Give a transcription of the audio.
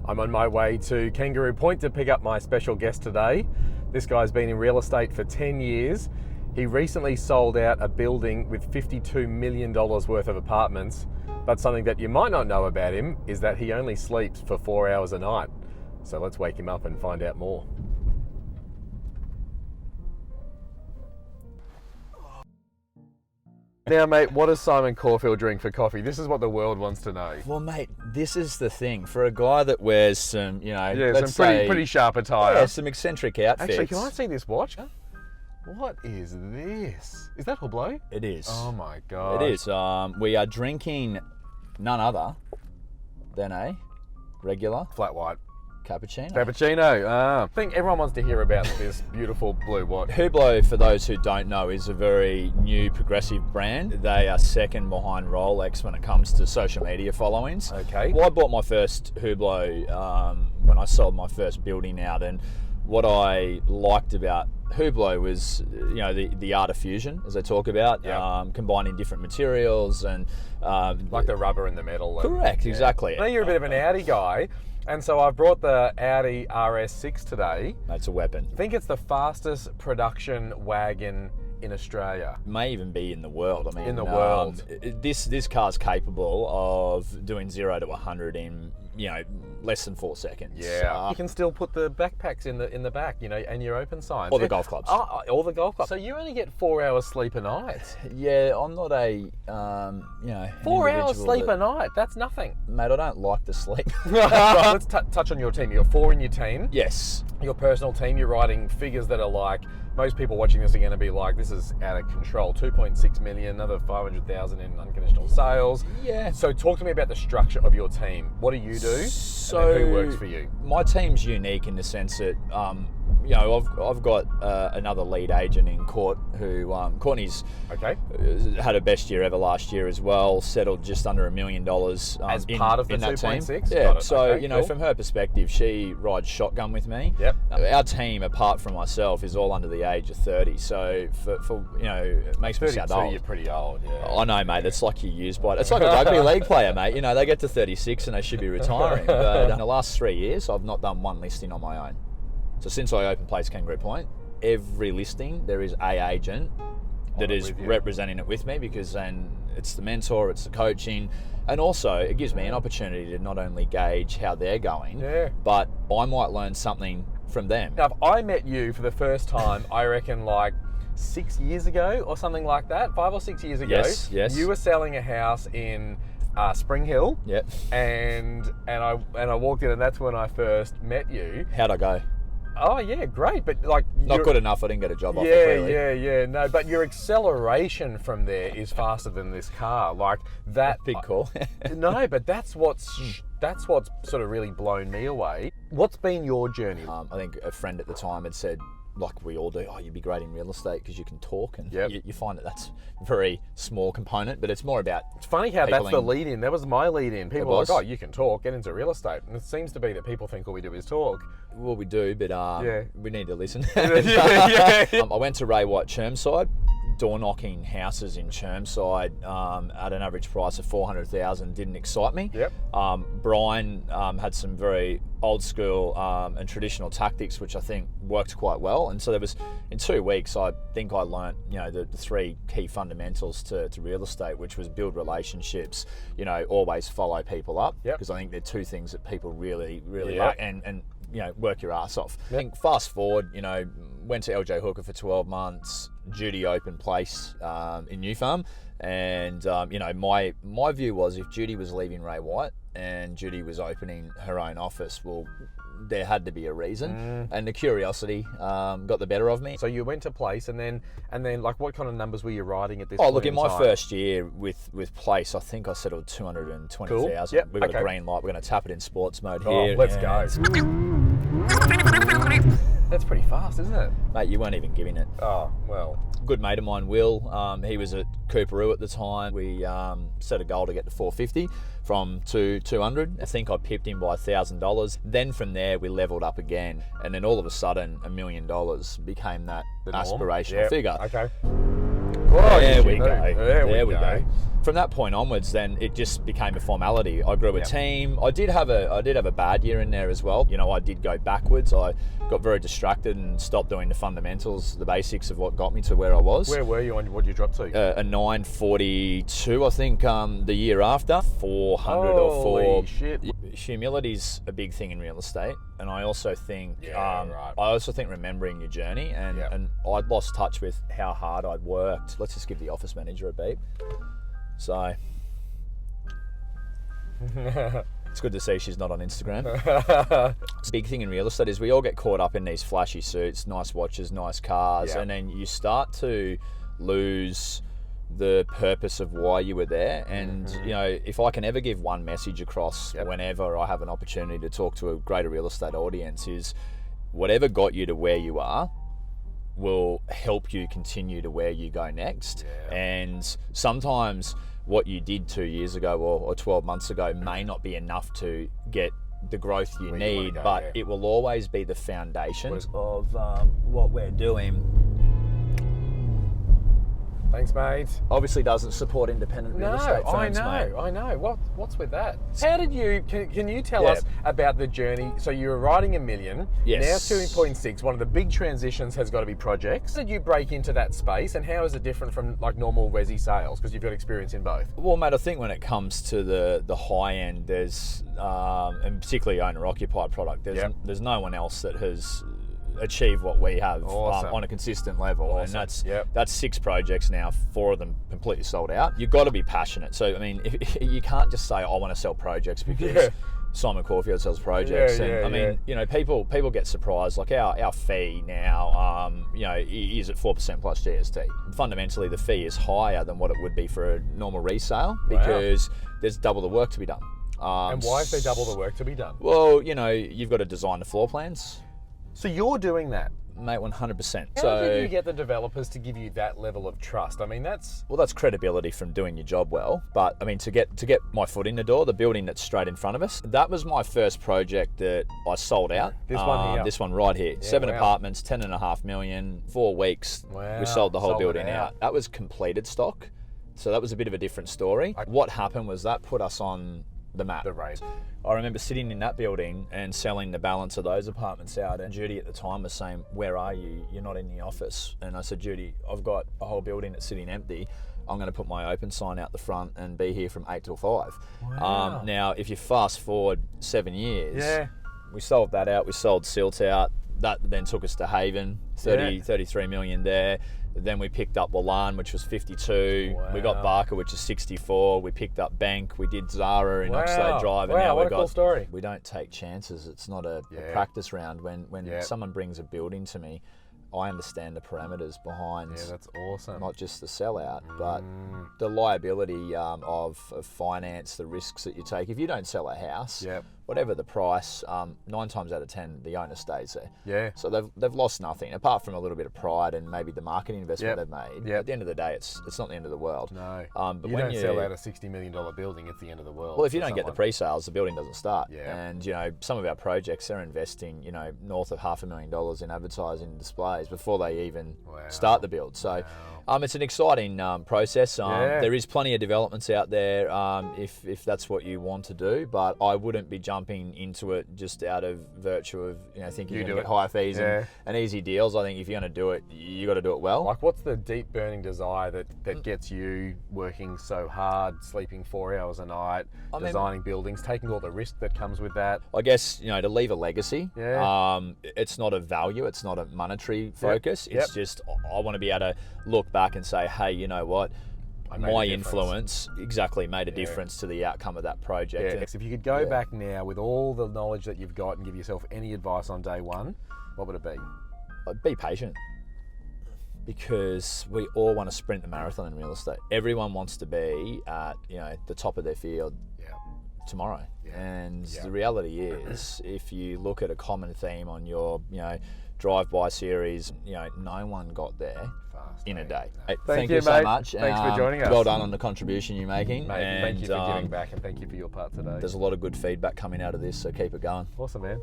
I'm on my way to Kangaroo Point to pick up my special guest today. This guy's been in real estate for 10 years. He recently sold out a building with $52 million worth of apartments, but something that you might not know about him is that he only sleeps for 4 hours a night. So let's wake him up and find out more. Now, mate, what does Simon Caulfield drink for coffee? This is what the world wants to know. Well, mate, this is the thing. For a guy that wears some, let's some say, pretty sharp attire. Yeah, some eccentric outfits. Actually, can I see this watch? What is this? Is that Hublot? It is. Oh my God. It is. We are drinking none other than a regular Flat white. cappuccino. I think everyone wants to hear about this beautiful blue watch. Hublot, for those who don't know, is a very new progressive brand. They are second behind Rolex when it comes to social media followings. Okay. Well, I bought my first Hublot when I sold my first building out, and what I liked about Hublot was, the art of fusion, as they talk about, combining different materials and Like the rubber and the metal. correct, exactly. I know you're a bit of an Audi guy, and so I've brought the Audi RS6 today. It's a weapon. I think it's the fastest production wagon in Australia. May even be in the world. I mean, In the world. This car's capable of doing 0 to 100 in less than 4 seconds. Yeah. You can still put the backpacks in the back, and your open signs. Or the golf clubs. Oh, all the golf clubs. So you only get 4 hours sleep a night. Yeah, I'm not a 4 hours individual sleep a night. That's nothing. Mate, I don't like to sleep. Let's touch on your team. You've got 4 in your team. Yes. Your personal team, you're writing figures that are like, most people watching this are going to be like, this is out of control. 2.6 million, another 500,000 in unconditional sales. Yeah. So talk to me about the structure of your team. What do you do? So and who works for you? My team's unique in the sense that I've got another lead agent in Court who Courtney's Okay. had her best year ever last year as well. Settled just under $1 million As part of the in that team. 2.6? Yeah. Got it. So Okay, cool. from her perspective, she rides shotgun with me. Yep. Our team, apart from myself, is all under the age of 30. So for it makes me sound 32, old. you're pretty old, yeah. I know, mate. It's like you're used by it. It's like a rugby league player, mate. They get to 36 and they should be retiring. But in the last 3 years, I've not done one listing on my own. So since I opened Place Kangaroo Point, every listing there is a agent that is representing it with me, because then it's the mentor, it's the coaching, and also it gives me an opportunity to not only gauge how they're going, but I might learn something from them. Now, if I met you for the first time, I reckon like 6 years ago or something like that, 5 or 6 years ago. Yes. You were selling a house in Spring Hill. Yep. And I walked in, and that's when I first met you. How'd I go? Oh yeah, great, but like Not good enough. I didn't get a job offer. Yeah, Clearly. no, but your acceleration from there is faster than this car. Like that. Big call. No, but that's what's sort of really blown me away. What's been your journey? I think a friend at the time had said, like we all do, you'd be great in real estate because you can talk, and you find that that's a very small component, but it's more about. It's funny how that's the peopling. lead in. That was my lead in. People are was. like, oh, you can talk, get into real estate. And it seems to be that people think all we do is talk. Well, we do, but we need to listen. Yeah. I went to Ray White Chermside, door knocking houses in Chermside at an average price of $400,000 didn't excite me. Yep. Brian had some very old school and traditional tactics, which I think worked quite well. And so there was, in 2 weeks, I think I learnt, the 3 key fundamentals to real estate, which was build relationships, always follow people up, because I think they're 2 things that people really like, and work your ass off. I think fast forward, went to LJ Hooker for 12 months, Judy opened Place in New Farm, and my view was, if Judy was leaving Ray White and Judy was opening her own office, well, there had to be a reason, and the curiosity got the better of me. So you went to Place, and then like, what kind of numbers were you riding at this point? Oh, look, in my time? first year with Place, I think I settled 220,000. Cool. Yep. We've got a green light. We're going to tap it in sports mode here. Oh, let's go. That's pretty fast, isn't it? Mate, you weren't even giving it. Oh, well. Good mate of mine, Will, he was at Cooperoo at the time. We set a goal to get to 450 from 200. I think I pipped him by $1,000. Then from there, we leveled up again. And then all of a sudden, $1 million became that aspirational figure. Okay. Oh, There yes, we you go. do. There we go. From that point onwards, then it just became a formality. I grew a team. I did have a bad year in there as well. You know, I did go backwards. I got very distracted and stopped doing the fundamentals, the basics of what got me to where I was. Where were you and what did you drop to? A 942, I think, the year after. 400 or Holy 4. shit. Humility's a big thing in real estate, and I also think right. I also think remembering your journey, and I'd lost touch with how hard I'd worked. Let's just give the office manager a beep. So it's good to see she's not on Instagram. The big thing in real estate is we all get caught up in these flashy suits, nice watches, nice cars, and then you start to lose the purpose of why you were there. And you know, if I can ever give one message across whenever I have an opportunity to talk to a greater real estate audience, is whatever got you to where you are will help you continue to where you go next. And sometimes what you did 2 years ago or 12 months ago may not be enough to get the growth you need, but it will always be the foundation of what we're doing. Thanks, mate. Obviously doesn't support independent real estate firms, mate. I know. What's with that? How did you, can you tell us about the journey? So you were riding $1 million, now 2.6. One of the big transitions has got to be projects. How did you break into that space, and how is it different from like normal resi sales? Because you've got experience in both. Well, mate, I think when it comes to the high end, there's, and particularly owner-occupied product, there's no one else that has achieve what we have on a consistent level, and that's 6 projects now, 4 of them completely sold out. You've got to be passionate. So I mean, you can't just say I want to sell projects because Simon Caulfield sells projects. I mean, you know, people get surprised. Like our fee now, you know, is at 4% plus GST. Fundamentally, the fee is higher than what it would be for a normal resale because there's double the work to be done. And why is there double the work to be done? Well, you know, you've got to design the floor plans. So you're doing that? Mate, 100%. How did you get the developers to give you that level of trust? I mean, that's credibility from doing your job well. But I mean, to get my foot in the door, the building that's straight in front of us, that was my first project that I sold out. This one here? This one right here. 7 apartments, 10.5 million, 4 weeks. We sold the whole building out. That was completed stock. So that was a bit of a different story. What happened was that put us on the map. The rate. I remember sitting in that building and selling the balance of those apartments out, and Judy at the time was saying, "Where are you? You're not in the office." And I said, "Judy, I've got a whole building that's sitting empty. I'm going to put my open sign out the front and be here from 8 till 5. Wow. Now, if you fast forward 7 years, we sold that out. We sold Silt out. That then took us to Haven, 33 million there. Then we picked up Wallan, which was 52. Wow. We got Barker, which is 64. We picked up Bank. We did Zara in Oxlade Drive. And now what a cool story. We don't take chances. It's not a practice round. When someone brings a building to me, I understand the parameters behind. Yeah, that's awesome. Not just the sellout, but the liability of finance, the risks that you take. If you don't sell a house, whatever the price, 9 times out of 10, the owner stays there. Yeah. So they've lost nothing apart from a little bit of pride and maybe the marketing investment they've made. At the end of the day, it's not the end of the world. No. But you when don't sell out a $60 million building, it's the end of the world. Well, if you don't get the pre-sales, the building doesn't start. Yeah. And you know, some of our projects, they're investing, you know, north of $500,000 in advertising and displays before they even start the build. So it's an exciting process. There is plenty of developments out there if that's what you want to do, but I wouldn't be jumping into it just out of virtue of, you know, thinking you're going to get high fees and easy deals. I think if you're going to do it, you got to do it well. Like, what's the deep burning desire that gets you working so hard, sleeping 4 hours a night, designing buildings, taking all the risk that comes with that? I guess, you know, to leave a legacy. It's not a value, it's not a monetary focus. It's just, I want to be able to look back and say, hey, you know what? My influence made a difference to the outcome of that project. Yeah. If you could go back now with all the knowledge that you've got and give yourself any advice on day one, what would it be? Be patient, because we all want to sprint the marathon in real estate. Everyone wants to be at, you know, the top of their field tomorrow. And the reality is, if you look at a common theme on your, you know, drive-by series, you know, no one got there in a day. Thank you so much. Thanks for joining us. Well done on the contribution you're making. Mate, and thank you for giving back, and thank you for your part today. There's a lot of good feedback coming out of this, so keep it going. Awesome, man.